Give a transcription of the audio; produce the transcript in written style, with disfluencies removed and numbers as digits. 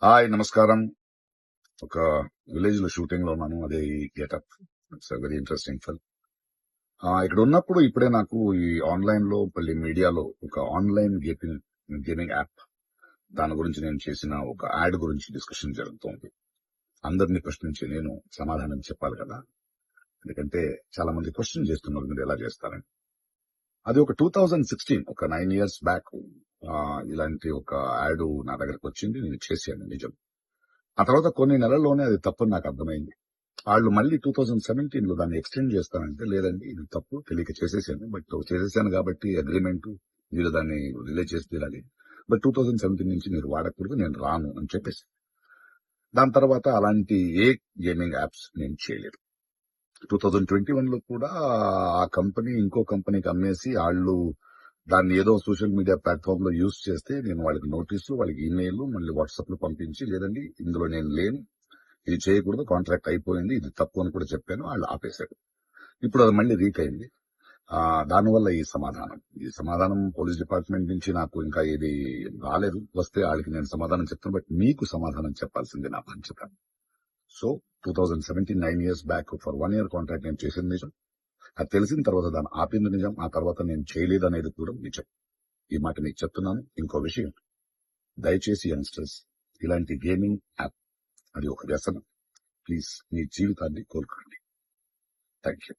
Hi నమస్కారం. ఒక village లో షూటింగ్ లో ఉన్నాను. అదే ఈ getup. It's very interesting film. ఇక్కడ ఉన్నప్పుడు ఇప్పుడే నాకు ఈ ఆన్లైన్ లో మళ్ళీ మీడియాలో ఒక ఆన్లైన్ గేమింగ్ యాప్ దాని గురించి నేను చేసిన ఒక యాడ్ గురించి డిస్కషన్ జరుగుతోంది. అందరినీ ప్రశ్నించి నేను సమాధానం చెప్పాలి కదా. ఎందుకంటే చాలా మంది క్వశ్చన్ చేస్తున్నారు మీరు ఎలా చేస్తారని. అది ఒక 2016 ఒక 9 years బ్యాక్ ఇలాంటి ఒక యాడ్ నా దగ్గరకు వచ్చింది. నేను చేశాను నిజం. ఆ తర్వాత కొన్ని నెలల్లోనే అది తప్పని నాకు అర్థమైంది. వాళ్ళు మళ్ళీ 2017 లో దాన్ని ఎక్స్టెండ్ చేస్తానంటే, లేదండి ఇది తప్పు తెలియక చేసేసాను. బట్ చేసేసాను కాబట్టి అగ్రిమెంట్ వీళ్ళు దాన్ని రిలీజ్ చేసి తీరాలి. బట్ 2017 నుంచి మీరు వాడకూడదు, నేను రాను అని చెప్పేసి. దాని తర్వాత అలాంటి ఏ గేమింగ్ యాప్స్ నేను చేయలేదు. 2021 లో కూడా ఆ కంపెనీ ఇంకో కంపెనీకి అమ్మేసి వాళ్ళు దాన్ని ఏదో సోషల్ మీడియా ప్లాట్ఫామ్ లో యూజ్ చేస్తే నేను వాళ్ళకి నోటీసులు, వాళ్ళకి ఈమెయిల్, మళ్ళీ వాట్సాప్ లో పంపించి, లేదండి ఇందులో నేను లేను, ఇది చేయకూడదు, కాంట్రాక్ట్ అయిపోయింది, ఇది తప్పు అని కూడా చెప్పాను. వాళ్ళు ఆపేశారు. ఇప్పుడు అది మళ్ళీ రీక్ అయింది. దానివల్ల ఈ సమాధానం పోలీస్ డిపార్ట్మెంట్ నుంచి నాకు ఇంకా ఇది రాలేదు. వస్తే వాళ్ళకి నేను సమాధానం చెప్తాను. బట్ మీకు సమాధానం చెప్పాల్సింది నా బాధ్యత. So 2017 9 years back for 1 year contract నేను చేసింది నిజం. అది తెలిసిన తర్వాత దాన్ని ఆపింది నిజం. ఆ తర్వాత నేను చేయలేదు అనేది కూడా నిజం. ఈ మాట మీకు చెప్తున్నాను. ఇంకో విషయం, దయచేసి యంగ్స్టర్స్ ఇలాంటి గేమింగ్ యాప్ అది ఒక వ్యసనం. ప్లీజ్ మీ జీవితాన్ని కోల్పోండి. Thank you.